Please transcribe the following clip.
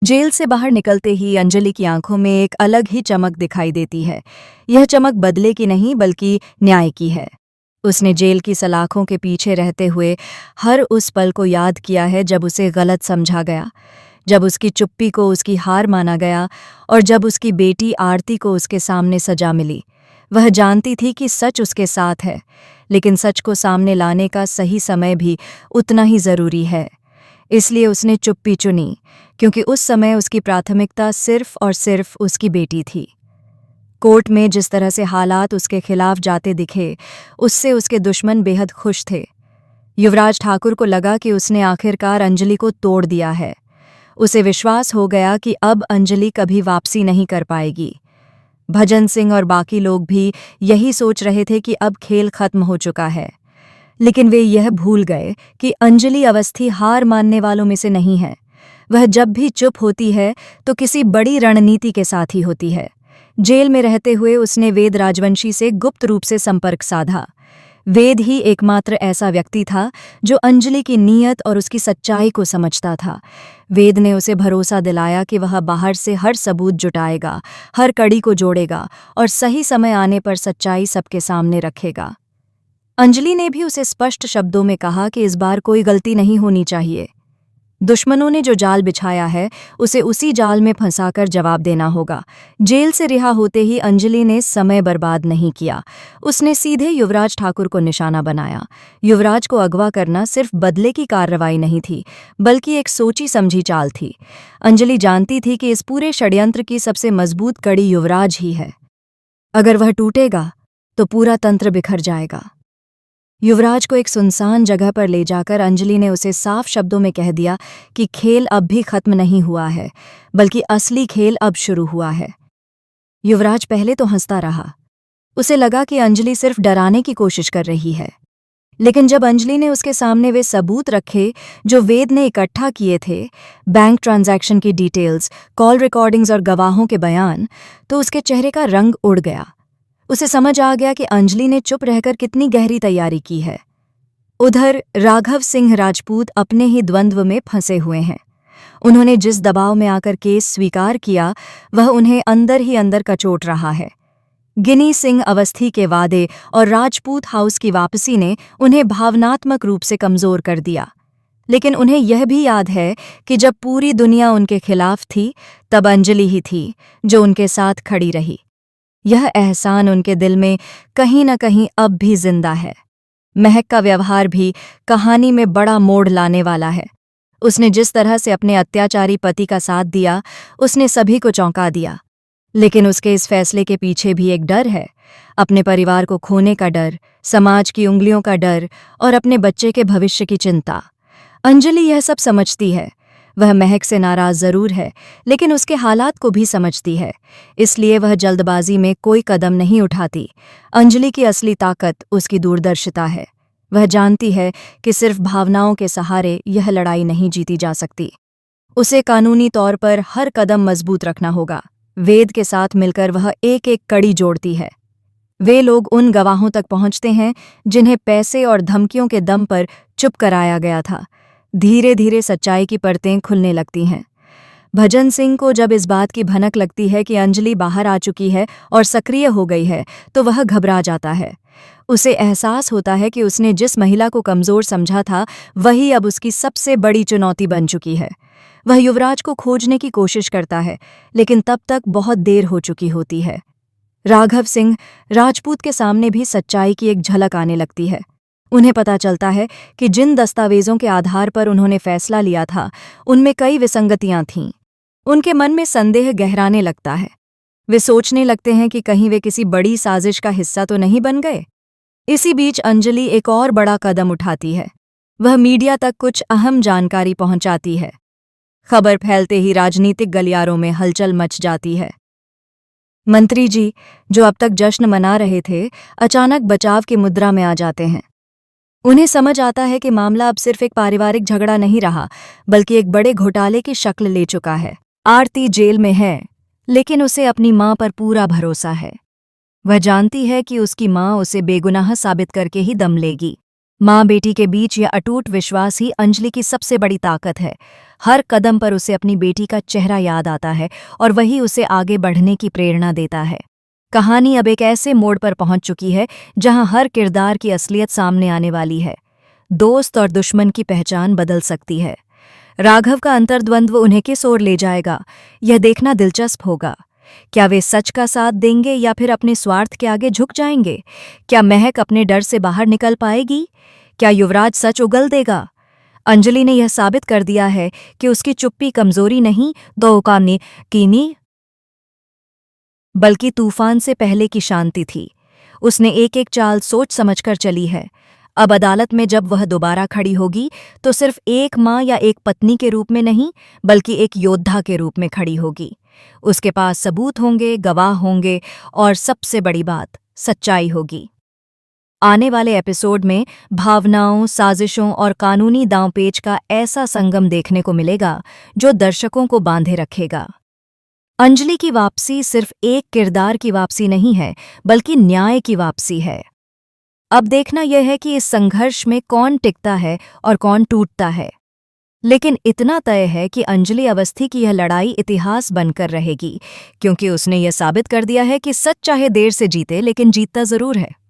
Jail से बाहर निकलते ही अंजलि की आंखों में एक अलग ही चमक दिखाई देती है। यह चमक बदले की नहीं बल्कि न्याय की है। उसने जेल की सलाखों के पीछे रहते हुए हर उस पल को याद किया है जब उसे गलत समझा गया, जब उसकी चुप्पी को उसकी हार माना गया और जब उसकी बेटी आरती को उसके सामने सजा मिली। वह जानती थी कि सच उसके साथ है, लेकिन सच को सामने लाने का सही समय भी उतना ही जरूरी है। इसलिए उसने चुप्पी चुनी, क्योंकि उस समय उसकी प्राथमिकता सिर्फ और सिर्फ उसकी बेटी थी। कोर्ट में जिस तरह से हालात उसके खिलाफ जाते दिखे, उससे उसके दुश्मन बेहद खुश थे। युवराज ठाकुर को लगा कि उसने आखिरकार अंजलि को तोड़ दिया है। उसे विश्वास हो गया कि अब अंजलि कभी वापसी नहीं कर पाएगी। भजन सिंह और बाकी लोग भी यही सोच रहे थे कि अब खेल खत्म हो चुका है, लेकिन वे यह भूल गए कि अंजलि अवस्थी हार मानने वालों में से नहीं है। वह जब भी चुप होती है तो किसी बड़ी रणनीति के साथ ही होती है। जेल में रहते हुए उसने वेद राजवंशी से गुप्त रूप से संपर्क साधा। वेद ही एकमात्र ऐसा व्यक्ति था जो अंजलि की नीयत और उसकी सच्चाई को समझता था। वेद ने उसे भरोसा दिलाया कि वह बाहर से हर सबूत जुटाएगा, हर कड़ी को जोड़ेगा और सही समय आने पर सच्चाई सबके सामने रखेगा। अंजलि ने भी उसे स्पष्ट शब्दों में कहा कि इस बार कोई गलती नहीं होनी चाहिए। दुश्मनों ने जो जाल बिछाया है उसे उसी जाल में फंसाकर जवाब देना होगा। जेल से रिहा होते ही अंजलि ने समय बर्बाद नहीं किया। उसने सीधे युवराज ठाकुर को निशाना बनाया। युवराज को अगवा करना सिर्फ बदले की कार्रवाई नहीं थी, बल्कि एक सोची समझी चाल थी। अंजलि जानती थी कि इस पूरे षड्यंत्र की सबसे मजबूत कड़ी युवराज ही है। अगर वह टूटेगा तो पूरा तंत्र बिखर जाएगा। युवराज को एक सुनसान जगह पर ले जाकर अंजलि ने उसे साफ शब्दों में कह दिया कि खेल अब भी खत्म नहीं हुआ है, बल्कि असली खेल अब शुरू हुआ है। युवराज पहले तो हंसता रहा। उसे लगा कि अंजलि सिर्फ डराने की कोशिश कर रही है, लेकिन जब अंजलि ने उसके सामने वे सबूत रखे जो वेद ने इकट्ठा किए थे, बैंक ट्रांजैक्शन की डिटेल्स, कॉल रिकॉर्डिंग्स और गवाहों के बयान, तो उसके चेहरे का रंग उड़ गया। उसे समझ आ गया कि अंजलि ने चुप रहकर कितनी गहरी तैयारी की है। उधर राघव सिंह राजपूत अपने ही द्वंद्व में फंसे हुए हैं। उन्होंने जिस दबाव में आकर केस स्वीकार किया, वह उन्हें अंदर ही अंदर कचोट रहा है। गिनी सिंह अवस्थी के वादे और राजपूत हाउस की वापसी ने उन्हें भावनात्मक रूप से कमजोर कर दिया। लेकिन उन्हें यह भी याद है कि जब पूरी दुनिया उनके खिलाफ थी, तब अंजलि ही थी जो उनके साथ खड़ी रही। यह एहसान उनके दिल में कहीं न कहीं अब भी जिंदा है। महक का व्यवहार भी कहानी में बड़ा मोड़ लाने वाला है। उसने जिस तरह से अपने अत्याचारी पति का साथ दिया, उसने सभी को चौंका दिया। लेकिन उसके इस फैसले के पीछे भी एक डर है, अपने परिवार को खोने का डर, समाज की उंगलियों का डर और अपने बच्चे के भविष्य की चिंता। अंजलि यह सब समझती है। वह महक से नाराज जरूर है, लेकिन उसके हालात को भी समझती है। इसलिए वह जल्दबाजी में कोई कदम नहीं उठाती। अंजलि की असली ताकत उसकी दूरदर्शिता है। वह जानती है कि सिर्फ भावनाओं के सहारे यह लड़ाई नहीं जीती जा सकती। उसे कानूनी तौर पर हर कदम मजबूत रखना होगा। वेद के साथ मिलकर वह एक एक कड़ी जोड़ती है। वे लोग उन गवाहों तक पहुंचते हैं जिन्हें पैसे और धमकियों के दम पर चुप कराया गया था। धीरे धीरे सच्चाई की परतें खुलने लगती हैं। भजन सिंह को जब इस बात की भनक लगती है कि अंजलि बाहर आ चुकी है और सक्रिय हो गई है, तो वह घबरा जाता है। उसे एहसास होता है कि उसने जिस महिला को कमजोर समझा था, वही अब उसकी सबसे बड़ी चुनौती बन चुकी है। वह युवराज को खोजने की कोशिश करता है, लेकिन तब तक बहुत देर हो चुकी होती है। राघव सिंह राजपूत के सामने भी सच्चाई की एक झलक आने लगती है। उन्हें पता चलता है कि जिन दस्तावेजों के आधार पर उन्होंने फैसला लिया था, उनमें कई विसंगतियां थीं। उनके मन में संदेह गहराने लगता है। वे सोचने लगते हैं कि कहीं वे किसी बड़ी साजिश का हिस्सा तो नहीं बन गए। इसी बीच अंजलि एक और बड़ा कदम उठाती है। वह मीडिया तक कुछ अहम जानकारी पहुंचाती है। खबर फैलते ही राजनीतिक गलियारों में हलचल मच जाती है। मंत्री जी, जो अब तक जश्न मना रहे थे, अचानक बचाव की मुद्रा में आ जाते हैं। उन्हें समझ आता है कि मामला अब सिर्फ एक पारिवारिक झगड़ा नहीं रहा, बल्कि एक बड़े घोटाले की शक्ल ले चुका है। आरती जेल में है, लेकिन उसे अपनी मां पर पूरा भरोसा है। वह जानती है कि उसकी मां उसे बेगुनाह साबित करके ही दम लेगी। मां बेटी के बीच यह अटूट विश्वास ही अंजलि की सबसे बड़ी ताकत है। हर कदम पर उसे अपनी बेटी का चेहरा याद आता है और वही उसे आगे बढ़ने की प्रेरणा देता है। कहानी अब एक ऐसे मोड़ पर पहुंच चुकी है जहां हर किरदार की असलियत सामने आने वाली है। दोस्त और दुश्मन की पहचान बदल सकती है। राघव का अंतर्द्वंद्व उन्हें किस ओर ले जाएगा, यह देखना दिलचस्प होगा। क्या वे सच का साथ देंगे या फिर अपने स्वार्थ के आगे झुक जाएंगे? क्या महक अपने डर से बाहर निकल पाएगी? क्या युवराज सच उगल देगा? अंजलि ने यह साबित कर दिया है कि उसकी चुप्पी कमजोरी नहीं दौकानी कीनी बल्कि तूफान से पहले की शांति थी। उसने एक एक चाल सोच समझकर चली है। अब अदालत में जब वह दोबारा खड़ी होगी तो सिर्फ एक माँ या एक पत्नी के रूप में नहीं, बल्कि एक योद्धा के रूप में खड़ी होगी। उसके पास सबूत होंगे, गवाह होंगे और सबसे बड़ी बात, सच्चाई होगी। आने वाले एपिसोड में भावनाओं, साजिशों और कानूनी दांवपेच का ऐसा संगम देखने को मिलेगा जो दर्शकों को बांधे रखेगा। अंजलि की वापसी सिर्फ एक किरदार की वापसी नहीं है, बल्कि न्याय की वापसी है। अब देखना यह है कि इस संघर्ष में कौन टिकता है और कौन टूटता है। लेकिन इतना तय है कि अंजलि अवस्थी की यह लड़ाई इतिहास बनकर रहेगी, क्योंकि उसने यह साबित कर दिया है कि सच चाहे देर से जीते, लेकिन जीतता जरूर है।